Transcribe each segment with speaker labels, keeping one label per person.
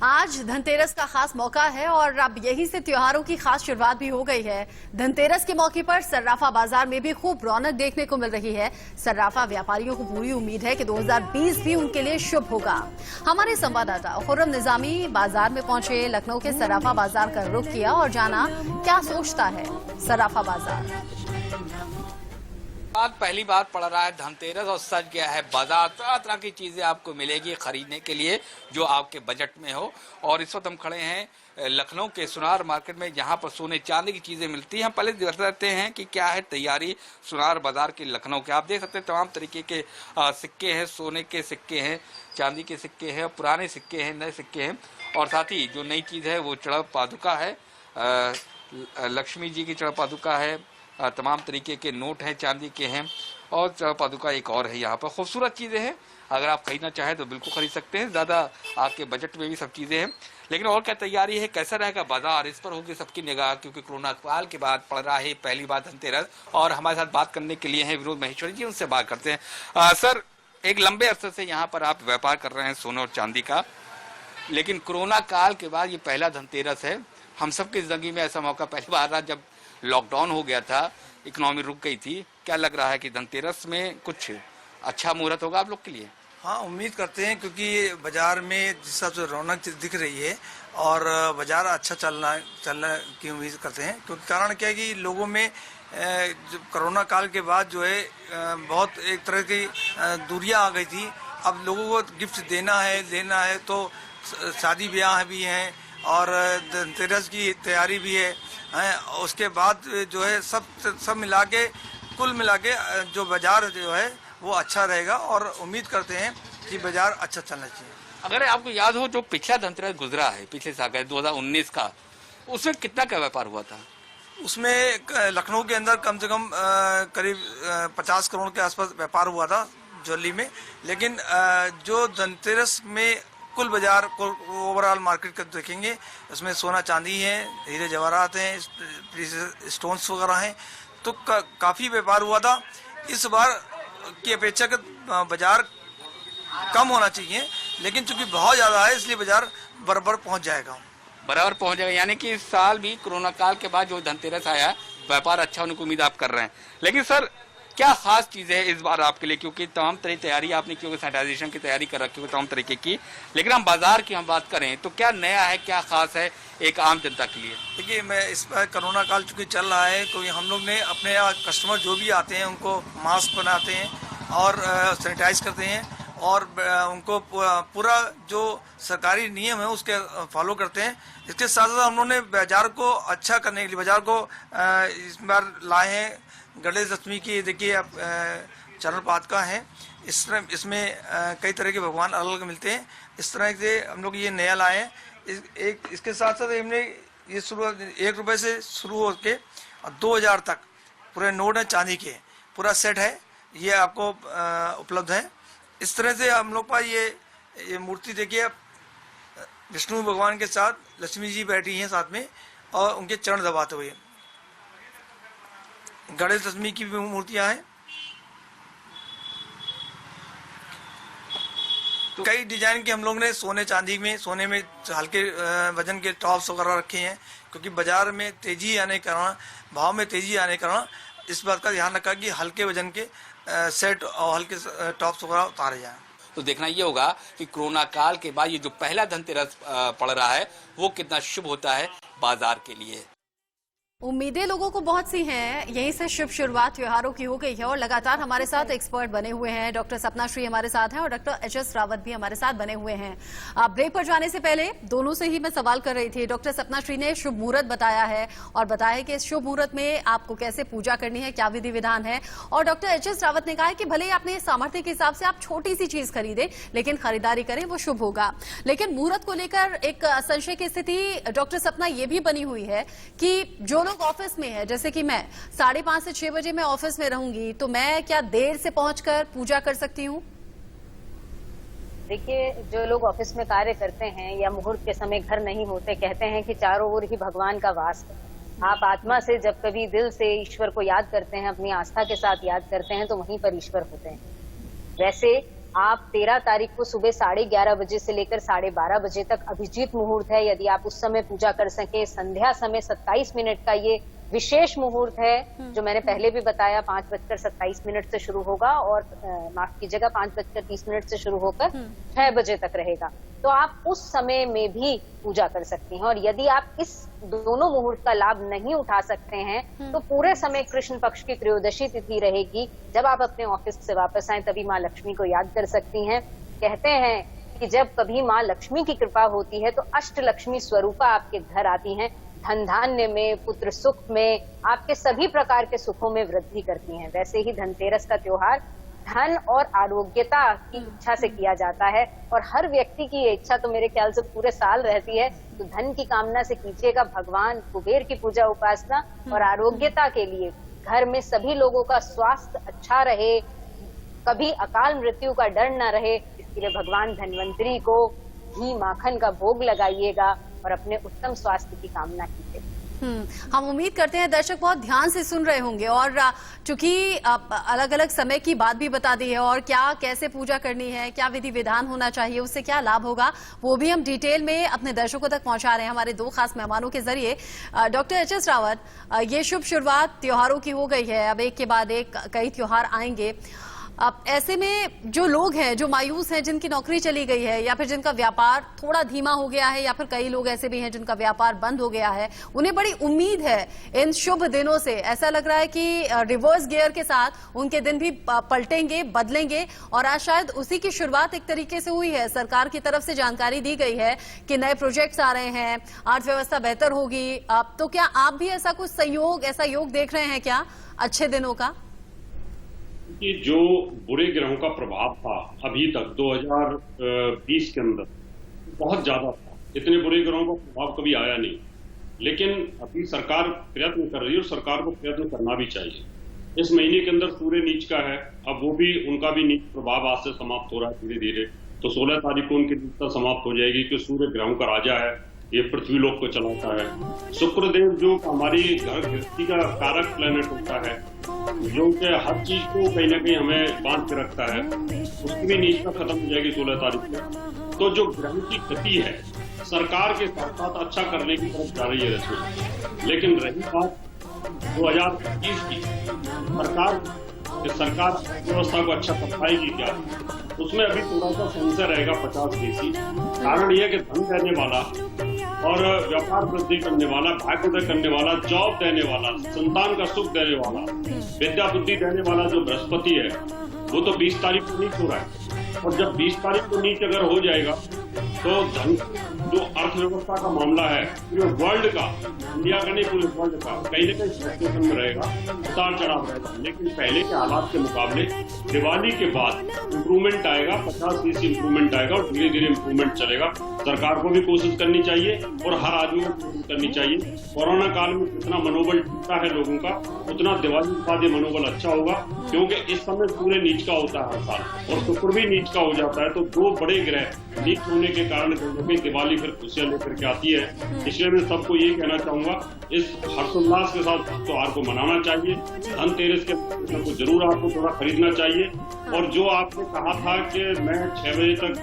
Speaker 1: आज धनतेरस का खास मौका है और अब यही से त्योहारों की खास शुरुआत भी हो गई है। धनतेरस के मौके पर सर्राफा बाजार में भी खूब रौनक देखने को मिल रही है। सर्राफा व्यापारियों को पूरी उम्मीद है कि 2020 भी उनके लिए शुभ होगा। हमारे संवाददाता खुर्रम निजामी बाजार में पहुंचे, लखनऊ के सर्राफा बाजार का रुख किया और जाना क्या सोचता है सर्राफा बाजार।
Speaker 2: आज पहली बार पड़ रहा है धनतेरस और सज गया है बाजार। तरह तरह की चीजें आपको मिलेगी खरीदने के लिए जो आपके बजट में हो। और इस वक्त हम खड़े हैं लखनऊ के सुनार मार्केट में, जहां पर सोने चांदी की चीजें मिलती हैं। हम पहले बताते हैं कि क्या है तैयारी सुनार बाजार के लखनऊ के। आप देख सकते हैं तमाम तरीके के सिक्के हैं, सोने के सिक्के हैं, चांदी के सिक्के हैं, पुराने सिक्के हैं, नए सिक्के हैं। और साथ ही जो नई चीज है वो चढ़ पादुका है, लक्ष्मी जी की चढ़ पादुका है, तमाम तरीके के नोट हैं, चांदी के हैं और चढ़ पादुका एक और है। यहाँ पर खूबसूरत चीज़ें हैं, अगर आप खरीदना चाहें तो बिल्कुल खरीद सकते हैं। ज़्यादा आपके बजट में भी सब चीज़ें हैं। लेकिन और क्या तैयारी है, कैसा रहेगा बाजार, इस पर होगी सबकी निगाह, क्योंकि कोरोना काल के बाद पड़ रहा है पहली बार धनतेरस। और हमारे साथ बात करने के लिए हैं विनोद महेश्वरी जी, उनसे बात करते हैं। सर, एक लंबे अरसे से यहाँ पर आप व्यापार कर रहे हैं सोने और चांदी का, लेकिन कोरोना काल के बाद ये पहला धनतेरस है। हम सबकी जिंदगी में ऐसा मौका पहली बार रहा जब लॉकडाउन हो गया था, इकोनॉमी रुक गई थी। क्या लग रहा है कि धनतेरस में कुछ अच्छा मुहूर्त होगा आप लोग के लिए?
Speaker 3: हाँ, उम्मीद करते हैं, क्योंकि बाजार में जिस हिसाब से रौनक दिख रही है और बाजार अच्छा चलना की उम्मीद करते हैं। क्योंकि कारण क्या है कि लोगों में जो कोरोना काल के बाद जो है बहुत एक तरह की दूरियां आ गई थी। अब लोगों को गिफ्ट देना है तो शादी ब्याह भी हैं और धनतेरस की तैयारी भी है। उसके बाद जो है सब मिला के कुल मिला के जो बाजार जो है वो अच्छा रहेगा और उम्मीद करते हैं कि बाजार अच्छा चलना चाहिए।
Speaker 2: अगर आपको याद हो जो पिछला धनतेरस गुजरा है पिछले साल 2019 का, उसमें कितना का व्यापार हुआ था?
Speaker 3: उसमें लखनऊ के अंदर कम से कम करीब 50 करोड़ के आसपास व्यापार हुआ था ज्वेलरी में। लेकिन जो धनतेरस में कुल बाजार को ओवरऑल मार्केट का देखेंगे, उसमें सोना चांदी है, हीरे जवाहरात हैं, स्टोन्स वगैरह हैं, तो काफ़ी व्यापार हुआ था। इस बार की अपेक्षा बाजार कम होना चाहिए, लेकिन चूंकि बहुत ज़्यादा है इसलिए बाजार बराबर पहुंच जाएगा।
Speaker 2: यानी कि इस साल भी कोरोना काल के बाद जो धनतेरस आया व्यापार अच्छा होने की उम्मीद आप कर रहे हैं। लेकिन सर, क्या खास चीज़ है इस बार आपके लिए, क्योंकि तमाम तरह की तैयारी आपने की होगी, सैनिटाइजेशन की तैयारी कर रखी होगी तमाम तरीके की। लेकिन हम बाजार की हम बात करें तो क्या नया है, क्या खास है एक आम जनता के लिए?
Speaker 3: देखिए, मैं इस पर कोरोना काल चूँकि चल रहा है, क्योंकि हम लोग ने अपने कस्टमर जो भी आते हैं उनको मास्क बनाते हैं और सैनिटाइज करते हैं और उनको पूरा जो सरकारी नियम है उसके फॉलो करते हैं। इसके साथ साथ हम लोगों ने बाजार को अच्छा करने के लिए बाजार को इस बार लाए हैं गणेश दशमी की। देखिए, आप चरण पादुका है, इसमें कई तरह के भगवान अलग अलग मिलते हैं। इस तरह से हम लोग ये नया लाए हैं। इसके साथ साथ हमने ये शुरुआत 1 रुपये से शुरू होके 2000 तक पूरे नोट है चांदी के, पूरा सेट है, ये आपको उपलब्ध है। इस तरह से हम लोग पास ये मूर्ति देखिए, विष्णु भगवान के साथ लक्ष्मी जी बैठी हैं साथ में और उनके चरण दबाते हुए। गणेश दशमी की भी मूर्तियां हैं, तो कई डिजाइन के हम लोग ने सोने में हल्के वजन के टॉप्स वगैरह रखे हैं। क्योंकि बाजार में तेजी आने के कारण, भाव में तेजी आने के कारण इस बात का ध्यान रखा कि हल्के वजन के सेट और हल्के टॉप्स वगैरह उतारे जाएं।
Speaker 2: तो देखना ये होगा कि कोरोना काल के बाद ये जो पहला धनतेरस पड़ रहा है वो कितना शुभ होता है बाजार के लिए।
Speaker 1: उम्मीदें लोगों को बहुत सी हैं, यहीं से शुभ शुरुआत त्योहारों की हो गई है। और लगातार हमारे साथ एक्सपर्ट बने हुए हैं, डॉक्टर सपना श्री हमारे साथ हैं और डॉक्टर एच.एस. रावत भी हमारे साथ बने हुए हैं। ब्रेक पर जाने से पहले दोनों से ही मैं सवाल कर रही थी। डॉक्टर सपना श्री ने शुभ मुहूर्त बताया है और बताया कि इस शुभ मुहूर्त में आपको कैसे पूजा करनी है, क्या विधि विधान है। और डॉक्टर एच.एस. रावत ने कहा है कि भले ही अपने सामर्थ्य के हिसाब से आप छोटी सी चीज खरीदें, लेकिन खरीदारी करें, वो शुभ होगा। लेकिन मुहूर्त को लेकर एक संशय की स्थिति डॉक्टर सपना ये भी बनी हुई है कि जो लोग ऑफिस में है, जैसे कि मैं 5:30 से 6 बजे मैं ऑफिस में रहूंगी, तो मैं क्या देर से पहुंचकर पूजा कर सकती हूँ?
Speaker 4: देखिए, जो लोग ऑफिस में कार्य करते हैं या मुहूर्त के समय घर नहीं होते, कहते हैं कि चारों ओर ही भगवान का वास है। आप आत्मा से जब कभी दिल से ईश्वर को याद करते हैं, अपनी आस्था के साथ याद करते हैं, तो वहीं पर ईश्वर होते हैं। वैसे आप 13 तारीख को सुबह 11:30 बजे से लेकर 12:30 बजे तक अभिजीत मुहूर्त है, यदि आप उस समय पूजा कर सके। संध्या समय 27 मिनट का ये विशेष मुहूर्त है, जो मैंने पहले भी बताया 5:27 से शुरू होगा और माफ कीजिएगा 5:30 से शुरू होकर 6 बजे तक रहेगा। तो आप उस समय में भी पूजा कर सकती हैं। और यदि आप इस दोनों मुहूर्त का लाभ नहीं उठा सकते हैं तो पूरे समय कृष्ण पक्ष की त्रयोदशी तिथि रहेगी। जब आप अपने ऑफिस से वापस आए तभी माँ लक्ष्मी को याद कर सकती हैं। कहते हैं कि जब कभी माँ लक्ष्मी की कृपा होती है तो अष्ट लक्ष्मी स्वरूपा आपके घर आती हैं, धन धान्य में, पुत्र सुख में, आपके सभी प्रकार के सुखों में वृद्धि करती हैं। वैसे ही धनतेरस का त्योहार धन और आरोग्यता की इच्छा से किया जाता है और हर व्यक्ति की ये इच्छा तो मेरे ख्याल से पूरे साल रहती है। तो धन की कामना से कीजिएगा भगवान कुबेर की पूजा उपासना, और आरोग्यता के लिए घर में सभी लोगों का स्वास्थ्य अच्छा रहे, कभी अकाल मृत्यु का डर न रहे, इसके लिए भगवान धन्वंतरी को घी माखन का भोग लगाइएगा और अपने उत्तम स्वास्थ्य की कामना कीजिए।
Speaker 1: हम उम्मीद करते हैं दर्शक बहुत ध्यान से सुन रहे होंगे और चूंकि अलग अलग समय की बात भी बता दी है और क्या कैसे पूजा करनी है, क्या विधि विधान होना चाहिए, उससे क्या लाभ होगा, वो भी हम डिटेल में अपने दर्शकों तक पहुंचा रहे हैं हमारे दो खास मेहमानों के जरिए। Doctor HS. रावत, ये शुभ शुरुआत त्योहारों की हो गई है, अब एक के बाद एक कई त्योहार आएंगे। अब ऐसे में जो लोग हैं जो मायूस हैं, जिनकी नौकरी चली गई है या फिर जिनका व्यापार थोड़ा धीमा हो गया है या फिर कई लोग ऐसे भी हैं जिनका व्यापार बंद हो गया है, उन्हें बड़ी उम्मीद है इन शुभ दिनों से। ऐसा लग रहा है कि रिवर्स गियर के साथ उनके दिन भी पलटेंगे, बदलेंगे और आज शायद उसी की शुरुआत एक तरीके से हुई है। सरकार की तरफ से जानकारी दी गई है कि नए प्रोजेक्ट्स आ रहे हैं, अर्थव्यवस्था बेहतर होगी। अब तो क्या आप भी ऐसा कुछ सहयोग, ऐसा योग देख रहे हैं क्या अच्छे दिनों का?
Speaker 5: कि जो बुरे ग्रहों का प्रभाव था अभी तक 2020 के अंदर बहुत ज्यादा था, इतने बुरे ग्रहों का प्रभाव कभी आया नहीं। लेकिन अभी सरकार प्रयत्न कर रही है और सरकार को प्रयत्न करना भी चाहिए। इस महीने के अंदर सूर्य नीच का है, अब वो भी उनका भी नीच प्रभाव आज से समाप्त हो रहा है धीरे धीरे। तो 16 तारीख को उनकी नीचता समाप्त हो जाएगी कि सूर्य ग्रहों का राजा है, ये पृथ्वी लोक को चलाता है। शुक्रदेव जो हमारी घर गृहस्थी का कारक प्लेनेट होता है, जो कि हर चीज को कहीं ना कहीं हमें बांध के रखता है, उसकी भी नीचता खत्म हो जाएगी 16 तारीख को। तो जो ग्रह की गति है सरकार के साथ साथ अच्छा करने की तरफ जा रही है रचना। लेकिन रही बात 2021 की, सरकार व्यवस्था को अच्छा कर पाएगी क्या, उसमें अभी थोड़ा सा संशय रहेगा 50-20। कारण यह कि धन देने वाला और व्यापार वृद्धि करने वाला, भाग्योदय करने वाला, जॉब देने वाला, संतान का सुख देने वाला, विद्या बुद्धि देने वाला जो बृहस्पति है वो तो 20 तारीख को नीच हो रहा है। और जब 20 तारीख को नीच अगर हो जाएगा तो धन जो अर्थव्यवस्था का मामला है पूरे वर्ल्ड का, इंडिया का नहीं पूरे वर्ल्ड का, कहीं ना कहीं सिचुएशन में रहेगा, उतार चढ़ाव रहेगा। लेकिन पहले के हालात के मुकाबले दिवाली के बाद इम्प्रूवमेंट आएगा, 50-20 इम्प्रूवमेंट आएगा और धीरे धीरे इम्प्रूवमेंट चलेगा। सरकार को भी कोशिश करनी चाहिए और हर आदमी को कोशिश करनी चाहिए। कोरोना काल में जितना मनोबल टूटा है लोगों का, उतना दिवाली के बाद ये मनोबल अच्छा होगा, क्योंकि इस समय सूर्य नीच का होता है हर साल और शुक्र भी नीच का हो जाता है। तो दो बड़े ग्रह नीच होने के कारण दिवाली फिर खुशियां लेकर के आती है। इसलिए मैं सबको ये कहना चाहूंगा, इस हर्षोल्लास के साथ त्योहार को मनाना चाहिए। धनतेरस के को जरूर आपको थोड़ा खरीदना चाहिए। और जो आपने कहा था कि मैं 6 बजे तक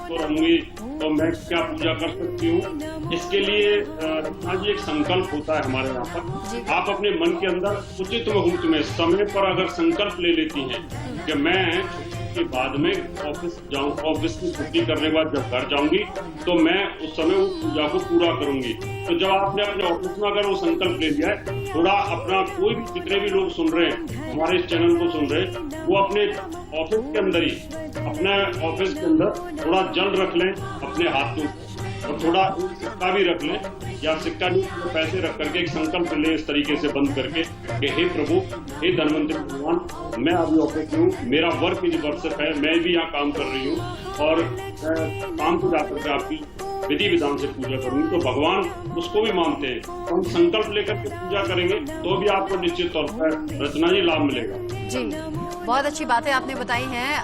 Speaker 5: तो रहूंगी तो मैं क्या पूजा कर सकती हूँ, इसके लिए रचना जी एक संकल्प होता है हमारे यहाँ पर। आप अपने मन के अंदर उचित मुहूर्त में समय पर अगर संकल्प ले लेती हैं कि मैं के बाद में ऑफिस जाऊं, ऑफिस की छुट्टी करने के बाद जब घर जाऊंगी तो मैं उस समय उस पूजा को पूरा करूंगी। तो जब आपने अपने ऑफिस में अगर वो संकल्प ले लिया है, थोड़ा अपना कोई भी जितने भी लोग सुन रहे हैं, हमारे इस चैनल को सुन रहे हैं, वो अपने ऑफिस के अंदर ही, अपने ऑफिस के अंदर थोड़ा जल रख लें अपने हाथ में और थोड़ा सिक्का भी रख लें या सिक्का नहीं तो पैसे रख करके एक संकल्प ले इस तरीके से बंद करके कि हे प्रभु, हे धनवंतरी भगवान, मैं अभी ऑफिस में हूँ, मेरा वर्क इज वर्कशिप है, मैं भी यहाँ काम कर रही हूँ और काम को जाकर के आपकी विधि विधान से पूजा करूंगी। तो भगवान उसको भी मानते हैं। तो हम संकल्प लेकर के पूजा करेंगे तो भी आपको निश्चित तौर पर रचना जी लाभ मिलेगा।
Speaker 1: जी, बहुत अच्छी बातें आपने बताई हैं।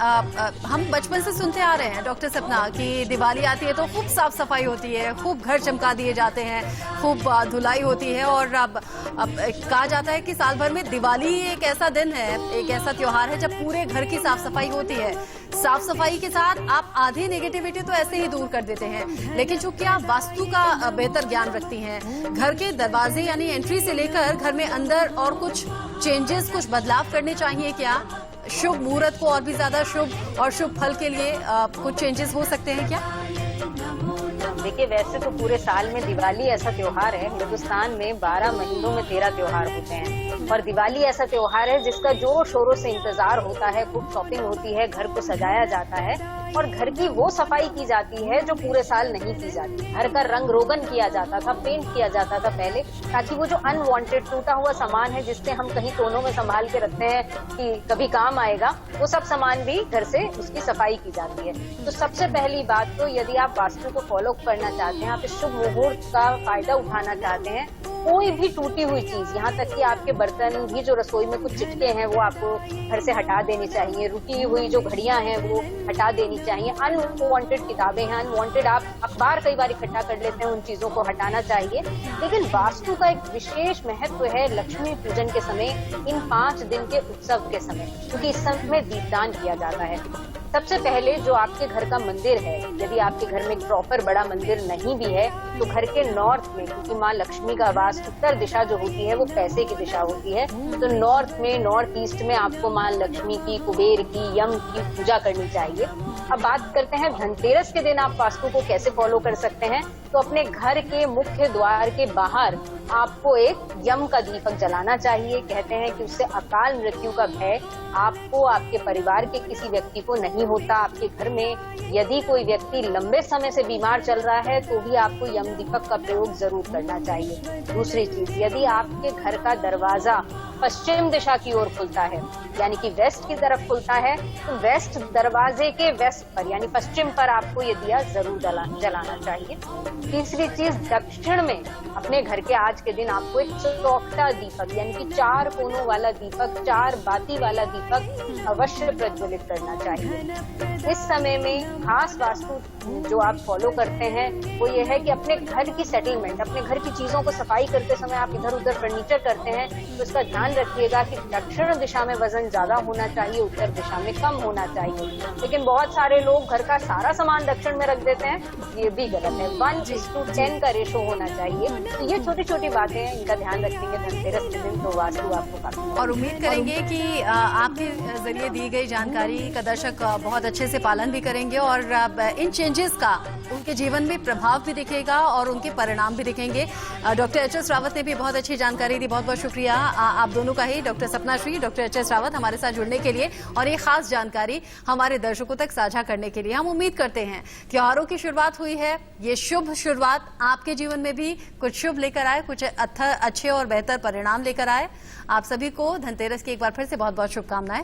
Speaker 1: हम बचपन से सुनते आ रहे हैं डॉक्टर सपना कि दिवाली आती है तो खूब साफ सफाई होती है, खूब घर चमका दिए जाते हैं, खूब धुलाई होती है और अब कहा जाता है कि साल भर में दिवाली एक ऐसा दिन है, एक ऐसा त्योहार है जब पूरे घर की साफ सफाई होती है। साफ सफाई के साथ आप आधी नेगेटिविटी तो ऐसे ही दूर कर देते हैं, लेकिन चूंकि आप वास्तु का बेहतर ज्ञान रखती हैं, घर के दरवाजे यानी एंट्री से लेकर घर में अंदर और कुछ चेंजेस, कुछ बदलाव करने चाहिए क्या? शुभ मुहूर्त को और भी ज्यादा शुभ और शुभ फल के लिए कुछ चेंजेस हो सकते हैं क्या?
Speaker 4: देखिए, वैसे तो पूरे साल में दिवाली ऐसा त्योहार है, हिंदुस्तान में 12 महीनों में 13 त्योहार होते हैं और दिवाली ऐसा त्योहार है जिसका जोर शोरों से इंतजार होता है, खूब शॉपिंग होती है, घर को सजाया जाता है और घर की वो सफाई की जाती है जो पूरे साल नहीं की जाती। घर का रंग रोगन किया जाता था, पेंट किया जाता था पहले, ताकि वो जो अनवांटेड टूटा हुआ सामान है जिससे हम कहीं कोनों में संभाल के रखते हैं कि कभी काम आएगा, वो सब सामान भी घर से उसकी सफाई की जाती है। तो सबसे पहली बात तो यदि आप वास्तु को फॉलो करना चाहते हैं, आप इस शुभ मुहूर्त का फायदा उठाना चाहते हैं, कोई भी टूटी हुई चीज, यहाँ तक कि आपके बर्तन भी जो रसोई में कुछ चिटके हैं वो आपको घर से हटा देनी चाहिए, रुकी हुई जो घड़ियां हैं वो हटा देनी चाहिए, अनवांटेड किताबें हैं, अनवांटेड आप अखबार कई बार इकट्ठा कर लेते हैं, उन चीजों को हटाना चाहिए। लेकिन वास्तु का एक विशेष महत्व है लक्ष्मी पूजन के समय, इन 5 दिन के उत्सव के समय, क्योंकि इस समय दीपदान किया जाता है। सबसे पहले जो आपके घर का मंदिर है, यदि आपके घर में एक प्रॉपर बड़ा मंदिर नहीं भी है तो घर के नॉर्थ में, क्योंकि माँ लक्ष्मी का वास उत्तर दिशा जो होती है वो पैसे की दिशा होती है, तो नॉर्थ में, नॉर्थ ईस्ट में आपको माँ लक्ष्मी की, कुबेर की, यम की पूजा करनी चाहिए। अब बात करते हैं धनतेरस के दिन आप वास्तु को कैसे फॉलो कर सकते हैं। तो अपने घर के मुख्य द्वार के बाहर आपको एक यम का दीपक जलाना चाहिए। कहते हैं कि उससे अकाल मृत्यु का भय आपको, आपके परिवार के किसी व्यक्ति को नहीं होता। आपके घर में यदि कोई व्यक्ति लंबे समय से बीमार चल रहा है तो भी आपको यम दीपक का प्रयोग जरूर करना चाहिए। दूसरी चीज, यदि आपके घर का दरवाजा पश्चिम दिशा की ओर खुलता है, यानी कि वेस्ट की तरफ खुलता है, तो वेस्ट दरवाजे के वेस्ट पर यानी पश्चिम पर आपको ये दिया जरूर जलाना चाहिए। तीसरी चीज, दक्षिण में अपने घर के आज के दिन आपको एक चौखटा दीपक यानी कि 4 कोनों वाला दीपक, 4 बाती वाला दीपक अवश्य प्रज्वलित करना चाहिए। इस समय में खास वास्तु जो आप फॉलो करते हैं वो ये है कि अपने घर की सेटलमेंट, अपने घर की चीजों को सफाई करते समय आप इधर उधर फर्नीचर करते हैं तो इसका ध्यान रखिएगा कि दक्षिण दिशा में वजन ज्यादा होना चाहिए, उत्तर दिशा में कम होना चाहिए। लेकिन बहुत सारे लोग घर का सारा सामान दक्षिण में रख देते हैं, ये भी गलत है। 1:10 का रेशो होना चाहिए। तो ये छोटी छोटी बातें हैं, इनका ध्यान रखेंगे धनतेरस के दिन तो वास्तु आपको काफी।
Speaker 1: और उम्मीद करेंगे कि आपके जरिए दी गई जानकारी का दर्शक बहुत अच्छे से पालन भी करेंगे और इन चेंजेस का उनके जीवन में प्रभाव भी दिखेगा और उनके परिणाम भी दिखेंगे। Doctor HS. रावत ने भी बहुत अच्छी जानकारी दी, बहुत बहुत शुक्रिया आप दोनों का ही, डॉक्टर सपना श्री, डॉक्टर एच.एस. रावत, हमारे साथ जुड़ने के लिए और ये खास जानकारी हमारे दर्शकों तक साझा करने के लिए। हम उम्मीद करते हैं त्योहारों की शुरुआत हुई है, ये शुभ शुरुआत आपके जीवन में भी कुछ शुभ लेकर आए, कुछ अच्छे और बेहतर परिणाम लेकर आए। आप सभी को धनतेरस की एक बार फिर से बहुत बहुत शुभकामनाएं।